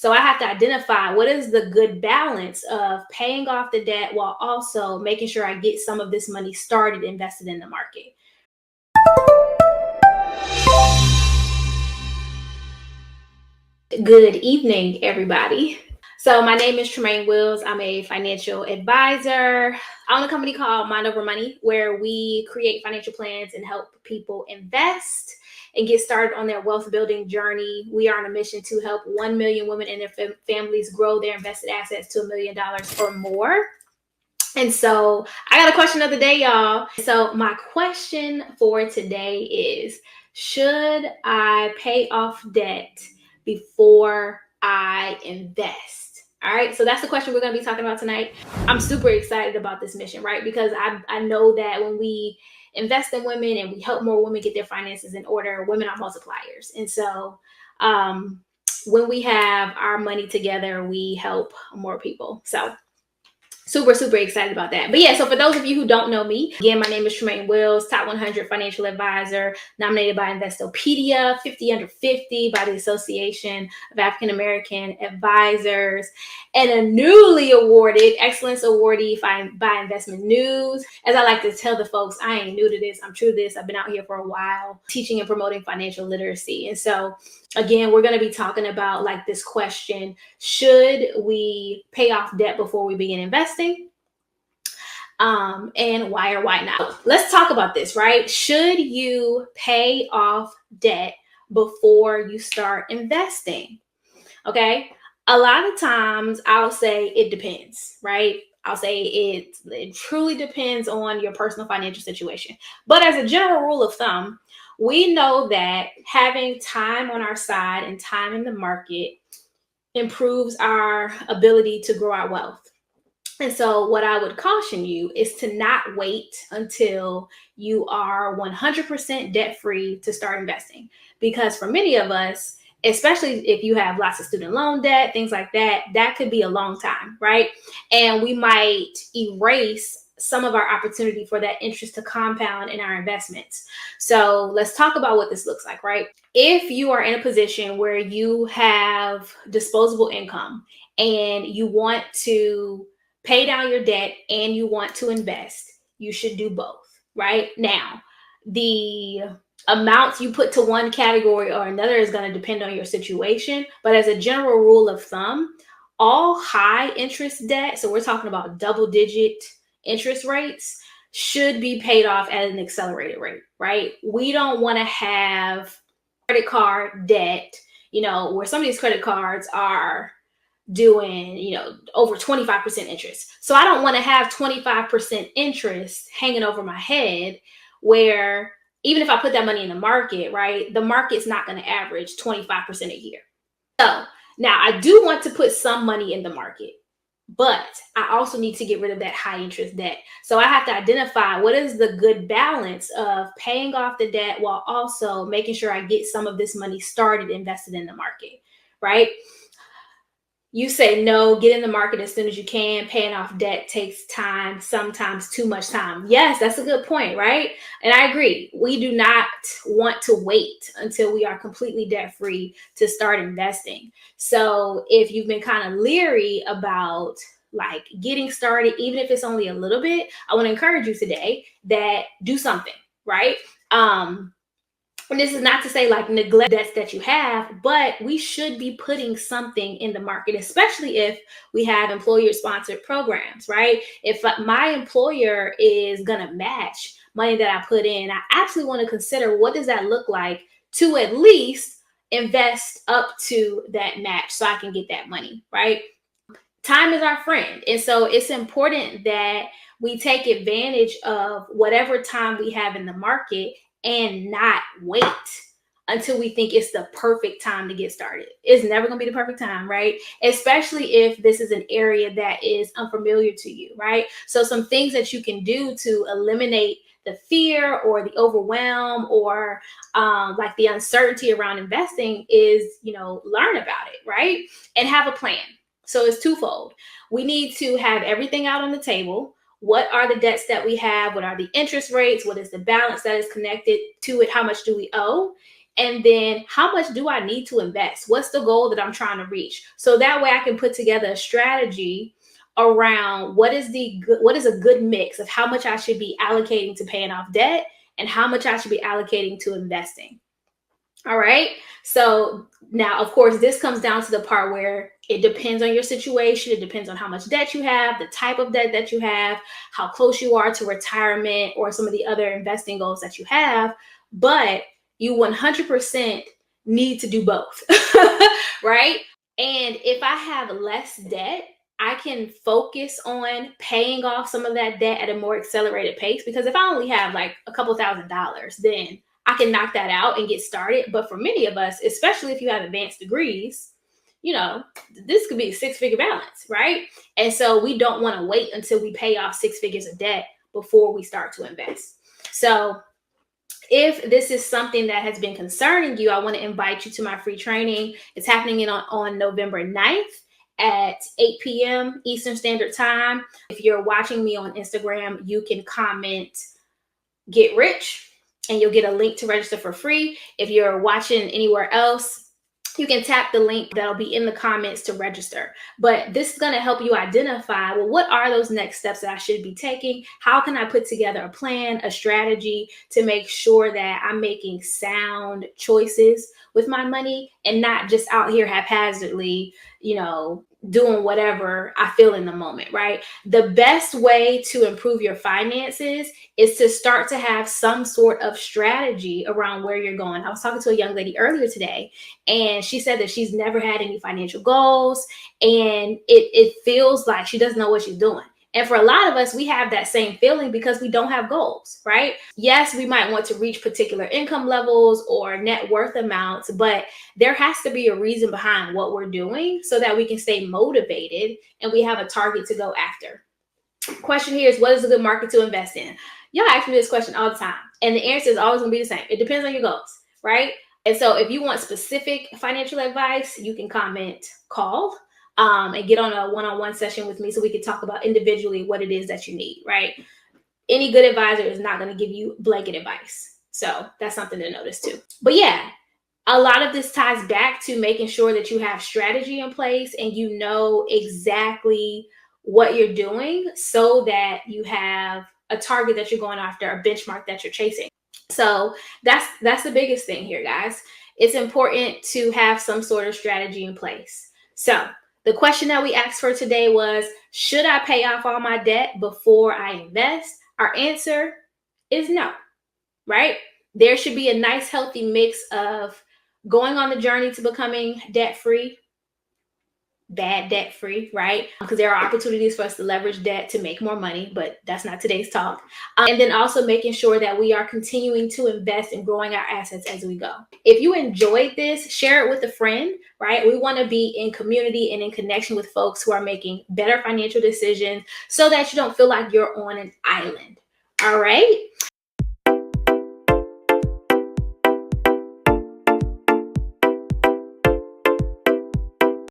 So I have to identify what is the good balance of paying off the debt while also making sure I get some of this money started invested in the market. Good evening, everybody. So my name is Tremaine Wills. I'm a financial advisor. I own a company called Mind Over Money, where we create financial plans and help people invest and get started on their wealth building journey. We are on a mission to help 1 million women and their families grow their invested assets to $1 million or more. And so I got a question of the day, y'all. So my question for today is, should I pay off debt before I invest? All right, so that's the question we're going to be talking about tonight. I'm super excited about this mission, right? Because I know that when we invest in women and we help more women get their finances in order, women are multipliers. And so when we have our money together, we help more people. So super excited about that. But yeah, so for those of you who don't know me, again, my name is Tremaine Wills, top 100 financial advisor, nominated by Investopedia, 50 under 50 by the Association of African American Advisors, and a newly awarded Excellence Awardee by Investment News. As I like to tell the folks, I ain't new to this. I'm true to this. I've been out here for a while teaching and promoting financial literacy. And so again, we're going to be talking about like this question: should we pay off debt before we begin investing? And why or why not? Let's talk about this, right? Should you pay off debt before you start investing? Okay. A lot of times I'll say it depends, right? I'll say it truly depends on your personal financial situation. But as a general rule of thumb, we know that having time on our side and time in the market improves our ability to grow our wealth. And so what I would caution you is to not wait until you are 100% debt-free to start investing. Because for many of us, especially if you have lots of student loan debt, things like that, that could be a long time, right? And we might erase some of our opportunity for that interest to compound in our investments. So let's talk about what this looks like, right? If you are in a position where you have disposable income and you want to pay down your debt and you want to invest, you should do both, right? Now, the amounts you put to one category or another is going to depend on your situation. But as a general rule of thumb, all high interest debt, so we're talking about double-digit interest rates, should be paid off at an accelerated rate, right? We don't want to have credit card debt, where some of these credit cards are doing, over 25% interest. So I don't want to have 25% interest hanging over my head where even if I put that money in the market, right, the market's not going to average 25% a year. So now I do want to put some money in the market, but I also need to get rid of that high interest debt. So I have to identify what is the good balance of paying off the debt while also making sure I get some of this money started, invested in the market, right? You say no, get in the market as soon as you can. Paying off debt takes time, sometimes too much time. Yes, that's a good point, right? And I agree. We do not want to wait until we are completely debt free to start investing. So if you've been kind of leery about like getting started, even if it's only a little bit, I want to encourage you today that do something, right? And this is not to say like neglect debts that you have, but we should be putting something in the market, especially if we have employer-sponsored programs, right? If my employer is going to match money that I put in, I absolutely want to consider what does that look like to at least invest up to that match so I can get that money, right? Time is our friend. And so it's important that we take advantage of whatever time we have in the market and not wait until we think it's the perfect time to get started. It's never going to be the perfect time, right? Especially if this is an area that is unfamiliar to you, right? So some things that you can do to eliminate the fear or the overwhelm or like the uncertainty around investing is, learn about it, right? And have a plan. So it's twofold. We need to have everything out on the table. What are the debts that we have? What are the interest rates? What is the balance that is connected to it? How much do we owe? And then how much do I need to invest? What's the goal that I'm trying to reach? So that way I can put together a strategy around what is a good mix of how much I should be allocating to paying off debt and how much I should be allocating to investing. All right. So now, of course, this comes down to the part where it depends on your situation. It depends on how much debt you have, the type of debt that you have, how close you are to retirement, or some of the other investing goals that you have. But you 100% need to do both, right? And if I have less debt, I can focus on paying off some of that debt at a more accelerated pace. Because if I only have like a couple $1,000s, then I can knock that out and get started. But for many of us, especially if you have advanced degrees, this could be a six-figure balance, right? And so we don't want to wait until we pay off 6 figures of debt before we start to invest. So if this is something that has been concerning you, I want to invite you to my free training. It's happening on November 9th at 8 p.m. Eastern Standard Time. If you're watching me on Instagram, you can comment "Get Rich" and you'll get a link to register for free. If you're watching anywhere else, you can tap the link that'll be in the comments to register. But this is going to help you identify, well, what are those next steps that I should be taking? How can I put together a plan, a strategy to make sure that I'm making sound choices with my money and not just out here haphazardly, doing whatever I feel in the moment, right? The best way to improve your finances is to start to have some sort of strategy around where you're going. I was talking to a young lady earlier today, and she said that she's never had any financial goals, and it feels like she doesn't know what she's doing. And for a lot of us, we have that same feeling because we don't have goals, right? Yes, we might want to reach particular income levels or net worth amounts, but there has to be a reason behind what we're doing so that we can stay motivated and we have a target to go after. Question here is, what is a good market to invest in? Y'all ask me this question all the time, and the answer is always going to be the same. It depends on your goals, right? And so if you want specific financial advice, you can comment "call" and get on a one-on-one session with me so we can talk about individually what it is that you need, right? Any good advisor is not going to give you blanket advice. So that's something to notice too. But yeah, a lot of this ties back to making sure that you have strategy in place and you know exactly what you're doing so that you have a target that you're going after, a benchmark that you're chasing. So that's the biggest thing here, guys. It's important to have some sort of strategy in place. So the question that we asked for today was, should I pay off all my debt before I invest? Our answer is no, right? There should be a nice, healthy mix of going on the journey to becoming debt-free, bad debt-free, right? Because there are opportunities for us to leverage debt to make more money, but that's not today's talk. And then also making sure that we are continuing to invest in growing our assets as we go. If you enjoyed this, share it with a friend, right? We want to be in community and in connection with folks who are making better financial decisions so that you don't feel like you're on an island. All right.